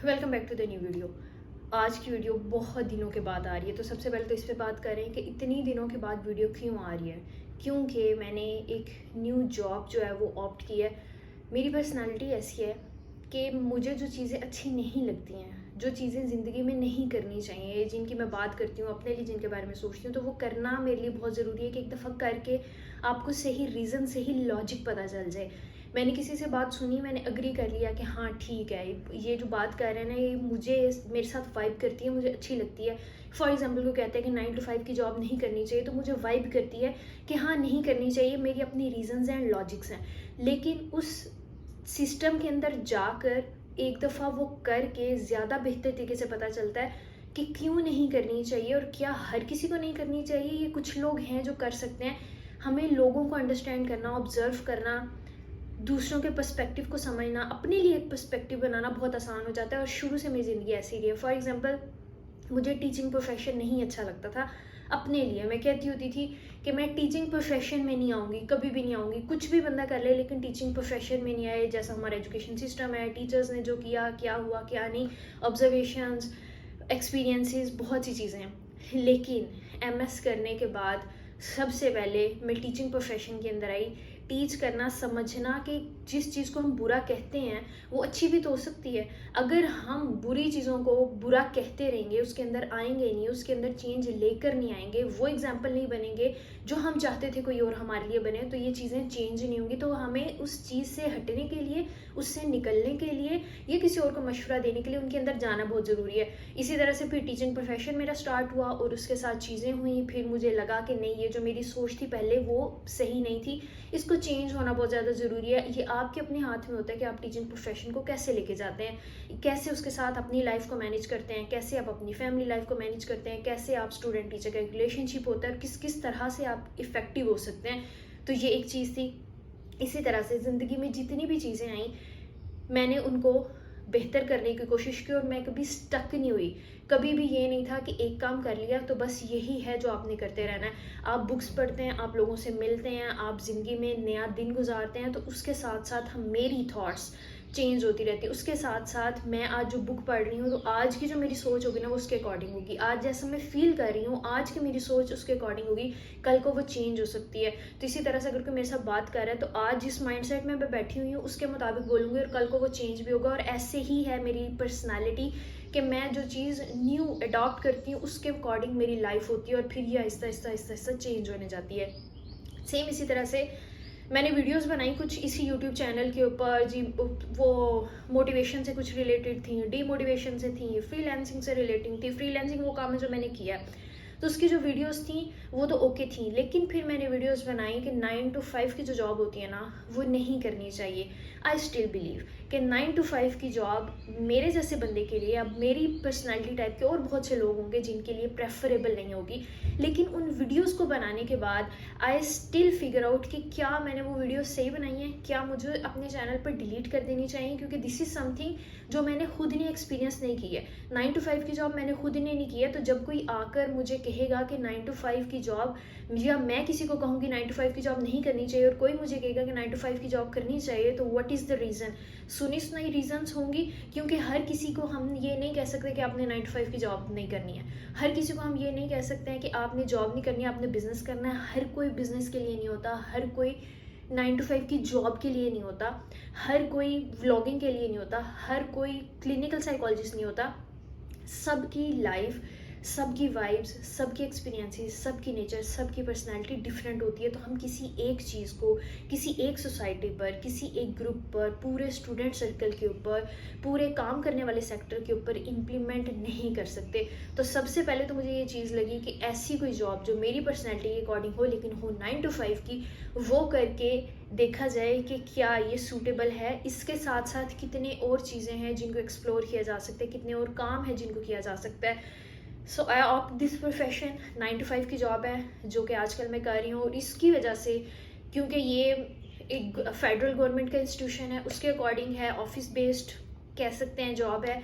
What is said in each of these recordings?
Welcome back to the new video. आज की video बहुत दिनों के बाद आ रही है, तो सबसे पहले तो इस पे बात करें कि इतनी दिनों के बाद वीडियो क्यों आ रही है। क्योंकि मैंने एक न्यू जॉब जो है वो ऑप्ट की है। मेरी पर्सनालिटी ऐसी है कि मुझे जो चीज़ें अच्छी नहीं लगती हैं, जो चीज़ें ज़िंदगी में नहीं करनी चाहिए, जिनकी मैं बात करती हूँ अपने लिए, जिनके बारे में सोचती हूँ, तो वो करना मेरे लिए बहुत ज़रूरी है कि एक दफ़ा करके आपको सही रीज़न, सही लॉजिक पता चल जाए। मैंने किसी से बात सुनी, मैंने अग्री कर लिया कि हाँ ठीक है, ये जो बात कर रहे हैं ना, ये मुझे मेरे साथ वाइब करती है, मुझे अच्छी लगती है। फॉर एग्जांपल को कहते हैं कि 9 to 5 की जॉब नहीं करनी चाहिए, तो मुझे वाइब करती है कि हाँ नहीं करनी चाहिए, मेरी अपनी रीजंस हैं, लॉजिक्स हैं। लेकिन उस सिस्टम के अंदर जाकर एक दफ़ा वो करके ज़्यादा बेहतर तरीके से पता चलता है कि क्यों नहीं करनी चाहिए और क्या हर किसी को नहीं करनी चाहिए। ये कुछ लोग हैं जो कर सकते हैं। हमें लोगों को अंडरस्टैंड करना, ऑब्जर्व करना, दूसरों के पर्सपेक्टिव को समझना, अपने लिए एक पर्सपेक्टिव बनाना बहुत आसान हो जाता है। और शुरू से मेरी ज़िंदगी ऐसी रही है। फॉर एग्जांपल, मुझे टीचिंग प्रोफेशन नहीं अच्छा लगता था। अपने लिए मैं कहती होती थी कि मैं टीचिंग प्रोफेशन में नहीं आऊँगी, कभी भी नहीं आऊँगी। कुछ भी बंदा कर ले लेकिन टीचिंग प्रोफेशन में नहीं आए। जैसा हमारा एजुकेशन सिस्टम है, टीचर्स ने जो किया, क्या हुआ क्या नहीं, ऑब्जर्वेशंस, एक्सपीरियंसेस, बहुत सी चीज़ें हैं। लेकिन एमएस करने के बाद सबसे पहले मैं टीचिंग प्रोफेशन के अंदर आई। टीच करना, समझना कि जिस चीज़ को हम बुरा कहते हैं वो अच्छी भी तो हो सकती है। अगर हम बुरी चीज़ों को बुरा कहते रहेंगे, उसके अंदर आएंगे नहीं, उसके अंदर चेंज लेकर नहीं आएंगे, वो एग्जाम्पल नहीं बनेंगे जो हम चाहते थे कोई और हमारे लिए बने, तो ये चीज़ें चेंज नहीं होंगी। तो हमें उस चीज़ से हटने के लिए, उससे निकलने के लिए, या किसी और को मशवरा देने के लिए उनके अंदर जाना बहुत ज़रूरी है। इसी तरह से फिर टीचिंग प्रोफेशन मेरा स्टार्ट हुआ और उसके साथ चीज़ें हुई। फिर मुझे लगा कि नहीं, ये जो मेरी सोच थी पहले वो सही नहीं थी, इसको चेंज होना बहुत ज़्यादा ज़रूरी है। ये आपके अपने हाथ में होता है कि आप टीचिंग प्रोफेशन को कैसे लेके जाते हैं, कैसे उसके साथ अपनी लाइफ को मैनेज करते हैं, कैसे आप अपनी फैमिली लाइफ को मैनेज करते हैं, कैसे आप स्टूडेंट टीचर का एक रिलेशनशिप होता है और किस किस तरह से आप इफ़ेक्टिव हो सकते हैं। तो ये एक चीज़ थी। इसी तरह से ज़िंदगी में जितनी भी चीज़ें आई, मैंने उनको बेहतर करने की कोशिश की और मैं कभी स्टक नहीं हुई। कभी भी ये नहीं था कि एक काम कर लिया तो बस यही है जो आपने करते रहना है। आप बुक्स पढ़ते हैं, आप लोगों से मिलते हैं, आप ज़िंदगी में नया दिन गुजारते हैं, तो उसके साथ साथ हम मेरी थॉट्स चेंज होती रहती है। उसके साथ साथ मैं आज जो बुक पढ़ रही हूँ, तो आज की जो मेरी सोच होगी ना वो उसके अकॉर्डिंग होगी। आज जैसा मैं फील कर रही हूँ, आज की मेरी सोच उसके अकॉर्डिंग होगी, कल को वो चेंज हो सकती है। तो इसी तरह से अगर कोई मेरे साथ बात कर रहा है, तो आज जिस माइंडसेट में मैं बैठी हुई हूँ उसके मुताबिक बोलूँगी और कल को वो चेंज भी होगा। और ऐसे ही है मेरी पर्सनैलिटी कि मैं जो चीज़ न्यू अडॉप्ट करती हूँ उसके अकॉर्डिंग मेरी लाइफ होती है और फिर ये आहिस्ता आहिस्ता आहिस्ता आहिस्ता चेंज होने जाती है। सेम इसी तरह से मैंने वीडियोस बनाई कुछ इसी यूट्यूब चैनल के ऊपर जी। वो मोटिवेशन से कुछ रिलेटेड थी, डीमोटिवेशन से थी, फ्रीलांसिंग से रिलेटिंग थी। फ्रीलांसिंग वो काम है जो मैंने किया, तो उसकी जो वीडियोस थी वो तो ओके थी। लेकिन फिर मैंने वीडियोस बनाई कि 9 to 5 की जो जॉब होती है ना, वो नहीं करनी चाहिए। आई स्टिल बिलीव कि 9 to 5 की जॉब मेरे जैसे बंदे के लिए, अब मेरी पर्सनैलिटी टाइप के और बहुत से लोग होंगे जिनके लिए प्रेफरेबल नहीं होगी। लेकिन उन वीडियोस को बनाने के बाद आई स्टिल फिगर आउट कि क्या मैंने वो वीडियो सही बनाई है, क्या मुझे अपने चैनल पर डिलीट कर देनी चाहिए, क्योंकि दिस इज़ समथिंग जो मैंने खुद ने एक्सपीरियंस नहीं की है। 9 to 5 की जॉब मैंने खुद ने नहीं की है, तो जब कोई आकर मुझे कहेगा कि 9 to 5 की जॉब, या मैं किसी को कहूँगी 9 to 5 की जॉब नहीं करनी चाहिए और कोई मुझे कहेगा कि 9 to 5 की जॉब करनी चाहिए, तो व्हाट इज़ द रीज़न? सुनी सुनाई रीजंस होंगी, क्योंकि हर किसी को हम ये नहीं कह सकते कि आपने 9 to 5 की जॉब नहीं करनी है। हर किसी को हम ये नहीं कह सकते हैं कि आपने जॉब नहीं करनी है, आपने बिजनेस करना है। हर कोई बिजनेस के लिए नहीं होता, हर कोई 9 to 5 की जॉब के लिए नहीं होता, हर कोई व्लॉगिंग के लिए नहीं होता, हर कोई क्लिनिकल साइकोलॉजिस्ट नहीं होता। सबकी लाइफ, सबकी वाइब्स, सबकी एक्सपीरियंसेस, सबकी नेचर, सबकी पर्सनालिटी डिफरेंट होती है। तो हम किसी एक चीज़ को किसी एक सोसाइटी पर, किसी एक ग्रुप पर, पूरे स्टूडेंट सर्कल के ऊपर, पूरे काम करने वाले सेक्टर के ऊपर इम्प्लीमेंट नहीं कर सकते। तो सबसे पहले तो मुझे ये चीज़ लगी कि ऐसी कोई जॉब जो मेरी पर्सनैलिटी के अकॉर्डिंग हो लेकिन हो 9 to 5 की, वो करके देखा जाए कि क्या ये सूटेबल है। इसके साथ साथ कितने और चीज़ें हैं जिनको एक्सप्लोर किया जा सकता है, कितने और काम है जिनको किया जा सकता है। So I opt this profession. 9 to 5 की जॉब है जो कि आजकल मैं कर रही हूँ, और इसकी वजह से, क्योंकि ये एक फेडरल गवर्नमेंट का इंस्टीट्यूशन है, उसके अकॉर्डिंग है, ऑफिस बेस्ड कह सकते हैं जॉब है।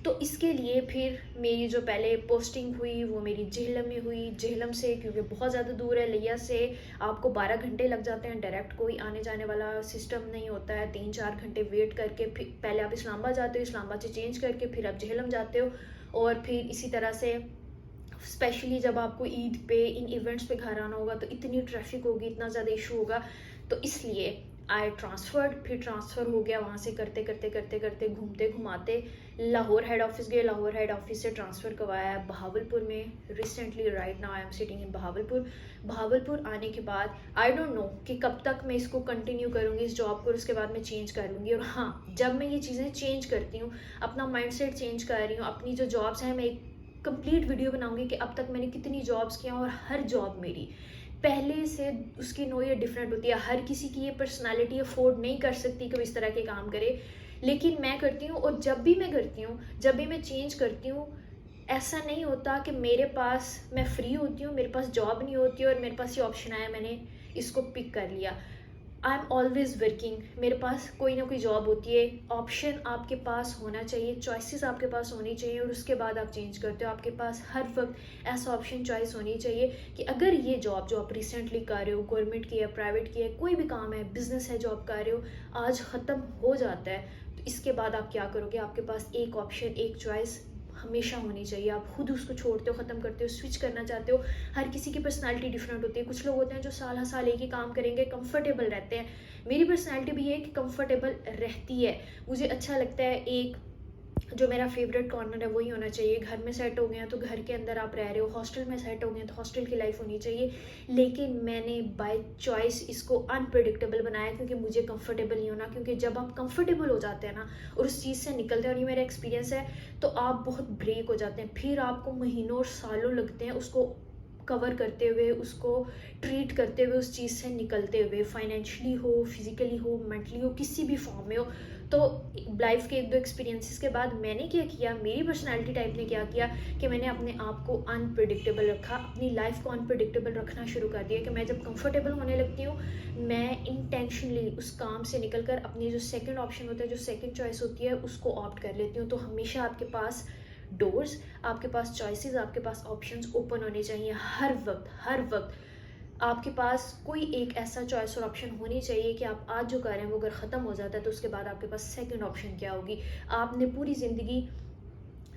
तो इसके लिए फिर मेरी जो पहले पोस्टिंग हुई वो मेरी जेहलम में हुई। जेहलम से, क्योंकि बहुत ज़्यादा दूर है, लिया से आपको 12 घंटे लग जाते हैं। डायरेक्ट कोई आने जाने वाला सिस्टम नहीं होता है। 3-4 घंटे वेट करके फिर पहले आप इस्लामाबाद जाते हो, इस्लामाबाद से चेंज करके फिर आप जेहलम जाते हो, और फिर इसी तरह से स्पेशली जब आपको ईद पे इन इवेंट्स पे घर आना होगा तो इतनी ट्रैफिक होगी, इतना ज़्यादा इशू होगा। तो इसलिए आई ट्रांसफ़र्ड, फिर ट्रांसफ़र हो गया। वहाँ से करते करते करते करते घूमते घुमाते लाहौर हेड ऑफिस गए। लाहौर हेड ऑफिस से ट्रांसफ़र करवाया है बहावलपुर में। Recently right now I am sitting in Bahawalpur. Bahawalpur आने के बाद आई डोंट नो कि कब तक मैं इसको कंटिन्यू करूँगी, इस जॉब को, और उसके बाद मैं चेंज कर लूँगी। और हाँ, जब मैं ये चीज़ें चेंज करती हूँ, अपना माइंडसेट चेंज कर रही हूँ, अपनी जो जॉब्स हैं, मैं एक कंप्लीट वीडियो बनाऊंगी कि अब तक मैंने कितनी जॉब्स किया, और हर जॉब मेरी पहले से उसकी नोयत डिफरेंट होती है। हर किसी की ये पर्सनालिटी अफोर्ड नहीं कर सकती कि वो इस तरह के काम करे, लेकिन मैं करती हूँ। और जब भी मैं करती हूँ, जब भी मैं चेंज करती हूँ, ऐसा नहीं होता कि मेरे पास, मैं फ्री होती हूँ, मेरे पास जॉब नहीं होती और मेरे पास ये ऑप्शन आया, मैंने इसको पिक कर लिया। आई एम ऑलवेज वर्किंग, मेरे पास कोई ना कोई जॉब होती है। ऑप्शन आपके पास होना चाहिए, चॉइसेस आपके पास होनी चाहिए, और उसके बाद आप चेंज करते हो। आपके पास हर वक्त ऐसा ऑप्शन चॉइस होनी चाहिए कि अगर ये जॉब जो आप रिसेंटली कर रहे हो, गवर्नमेंट की है, प्राइवेट की है, कोई भी काम है, बिजनेस है जो आप कर रहे हो, आज ख़त्म हो जाता है, तो इसके बाद आप क्या करोगे? आपके पास एक ऑप्शन, एक चॉइस हमेशा होनी चाहिए। आप खुद उसको छोड़ते हो, ख़त्म करते हो, स्विच करना चाहते हो। हर किसी की पर्सनालिटी डिफरेंट होती है। कुछ लोग होते हैं जो साल हर साल एक ही काम करेंगे, कंफर्टेबल रहते हैं। मेरी पर्सनालिटी भी ये है कि कंफर्टेबल रहती है। मुझे अच्छा लगता है, एक जो मेरा फेवरेट कॉर्नर है वही होना चाहिए। घर में सेट हो गए हैं तो घर के अंदर आप रह रहे हो, हॉस्टल में सेट हो गए हैं तो हॉस्टल की लाइफ होनी चाहिए। लेकिन मैंने बाय चॉइस इसको अनप्रेडिक्टेबल बनाया, क्योंकि मुझे कंफर्टेबल नहीं होना। क्योंकि जब आप कंफर्टेबल हो जाते हैं ना और उस चीज़ से निकलते हैं, और ये मेरा एक्सपीरियंस है, तो आप बहुत ब्रेक हो जाते हैं। फिर आपको महीनों और सालों लगते हैं उसको कवर करते हुए, उसको ट्रीट करते हुए, उस चीज़ से निकलते हुए, फाइनेंशियली हो, फिजिकली हो, मेंटली हो, किसी भी फॉर्म में हो। तो लाइफ के 1-2 एक्सपीरियंसेस के बाद मैंने क्या किया, मेरी पर्सनालिटी टाइप ने क्या किया कि मैंने अपने आप को अनप्रिडिक्टेबल रखा, अपनी लाइफ को अनप्रिडिक्टेबल रखना शुरू कर दिया। कि मैं जब कंफर्टेबल होने लगती हूँ, मैं इंटेंशनली उस काम से निकल कर अपनी जो सेकंड ऑप्शन होता है, जो सेकंड चॉइस होती है, उसको ऑप्ट कर लेती हूँ। तो हमेशा आपके पास डोर्स, आपके पास चॉइसेस, आपके पास ऑप्शंस ओपन होने चाहिए। हर वक्त, हर वक्त आपके पास कोई एक ऐसा चॉइस और ऑप्शन होनी चाहिए कि आप आज जो कर रहे हैं वो अगर ख़त्म हो जाता है तो उसके बाद आपके पास सेकंड ऑप्शन क्या होगी। आपने पूरी ज़िंदगी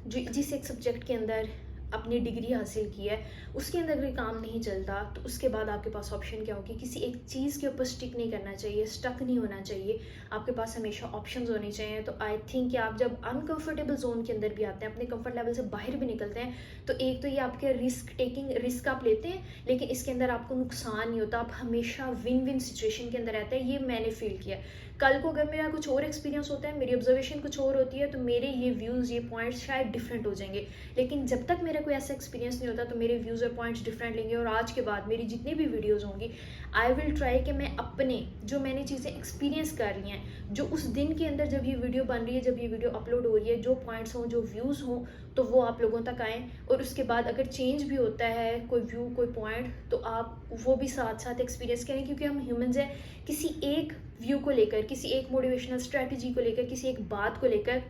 जो जिस एक सब्जेक्ट के अंदर अपनी डिग्री हासिल की है, उसके अंदर कोई काम नहीं चलता, तो उसके बाद आपके पास ऑप्शन क्या होगी? किसी एक चीज़ के ऊपर स्टिक नहीं करना चाहिए, स्टक नहीं होना चाहिए। आपके पास हमेशा ऑप्शंस होने चाहिए। तो आई थिंक कि आप जब अनकंफर्टेबल जोन के अंदर भी आते हैं, अपने कंफर्ट लेवल से बाहर भी निकलते हैं, तो एक तो ये आपके रिस्क आप लेते हैं, लेकिन इसके अंदर आपको नुकसान नहीं होता। आप हमेशा विन विन सिचुएशन के अंदर रहते हैं। ये मैंने फील किया। कल को अगर मेरा कुछ और एक्सपीरियंस होता है, मेरी ऑब्जर्वेशन कुछ और होती है, तो मेरे ये व्यूज़, ये पॉइंट्स शायद डिफरेंट हो जाएंगे। लेकिन जब तक मेरा कोई ऐसा एक्सपीरियंस नहीं होता, तो मेरे व्यूज़ और पॉइंट्स डिफरेंट लेंगे। और आज के बाद मेरी जितनी भी वीडियोज़ होंगी, आई विल ट्राई कि मैं अपने जो मैंने चीज़ें एक्सपीरियंस कर रही हैं, जो उस दिन के अंदर जब ये वीडियो बन रही है, जब ये वीडियो अपलोड हो रही है, जो पॉइंट्स हों, जो व्यूज़ हों, तो वो आप लोगों तक आएँ। और उसके बाद अगर चेंज भी होता है कोई व्यू, कोई पॉइंट, तो आप वो भी साथ साथ एक्सपीरियंस करें। क्योंकि हम ह्यूमंस हैं, किसी एक व्यू को लेकर, किसी एक मोटिवेशनल स्ट्रेटजी को लेकर, किसी एक बात को लेकर,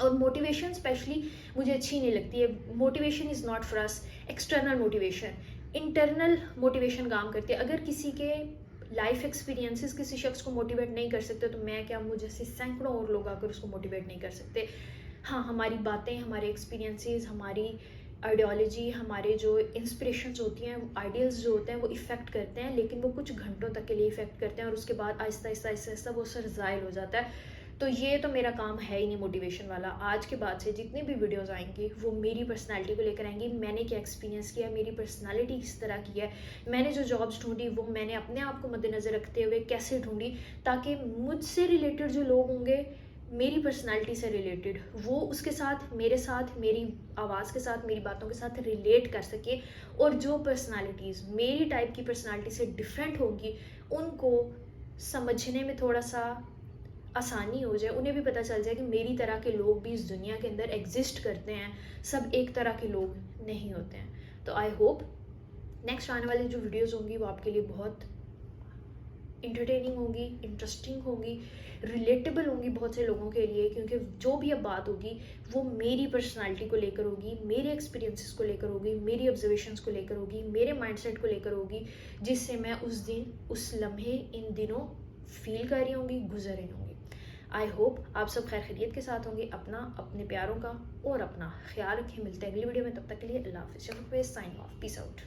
और मोटिवेशन स्पेशली मुझे अच्छी नहीं लगती है। Motivation is not for us, external motivation, internal motivation काम करती है। अगर किसी के लाइफ एक्सपीरियंसेस किसी शख्स को मोटिवेट नहीं कर सकते, तो मैं क्या, मुझे से सैकड़ों और लोग आकर उसको मोटिवेट नहीं कर सकते। हाँ, हमारी बातें, हमारे एक्सपीरियंसेस, हमारी आइडियोलॉजी, हमारे जो इंस्पिरेशंस होती हैं, आइडियल्स जो होते हैं, वो इफ़ेक्ट करते हैं, लेकिन वो कुछ घंटों तक के लिए इफ़ेक्ट करते हैं, और उसके बाद आहिस्ता आहिस्ता आहिस्ता आहिस्ता वो असर ज़ायल हो जाता है। तो ये तो मेरा काम है ही नहीं मोटिवेशन वाला। आज के बाद से जितनी भी वीडियोस आएंगी, वो मेरी पर्सनालिटी को लेकर आएंगी। मैंने क्या एक्सपीरियंस किया, मेरी पर्सनालिटी किस तरह की है, मैंने जो जॉब्स ढूंढी वो मैंने अपने आप को मद्देनज़र रखते हुए कैसे ढूंढी, ताकि मुझसे रिलेटेड जो लोग होंगे, मेरी पर्सनालिटी से रिलेटेड, वो उसके साथ, मेरी आवाज़ के साथ, मेरी बातों के साथ रिलेट कर सके। और जो पर्सनालिटीज़ मेरी टाइप की पर्सनालिटी से डिफरेंट होगी, उनको समझने में थोड़ा सा आसानी हो जाए, उन्हें भी पता चल जाए कि मेरी तरह के लोग भी इस दुनिया के अंदर एग्जिस्ट करते हैं। सब एक तरह के लोग नहीं होते हैं। तो आई होप नेक्स्ट आने वाली जो वीडियोज़ होंगी वो आपके लिए बहुत इंटरटेनिंग होंगी, इंटरेस्टिंग होंगी, रिलेटेबल होंगी बहुत से लोगों के लिए, क्योंकि जो भी अब बात होगी वो मेरी पर्सनालिटी को लेकर होगी, मेरे एक्सपीरियंसेस को लेकर होगी, मेरी ऑब्जर्वेशंस को लेकर होगी, मेरे माइंडसेट को लेकर होगी, जिससे मैं उस दिन, उस लम्हे, इन दिनों फील कर रही होंगी, गुजर रही होंगी। आई होप आप सब खैर खैरियत के साथ होंगे। अपना, अपने प्यारों का और अपना ख्याल रखें। मिलते हैं अगली वीडियो में, तब तक के लिए अल्लाह हाफिज़। Sign off, peace out.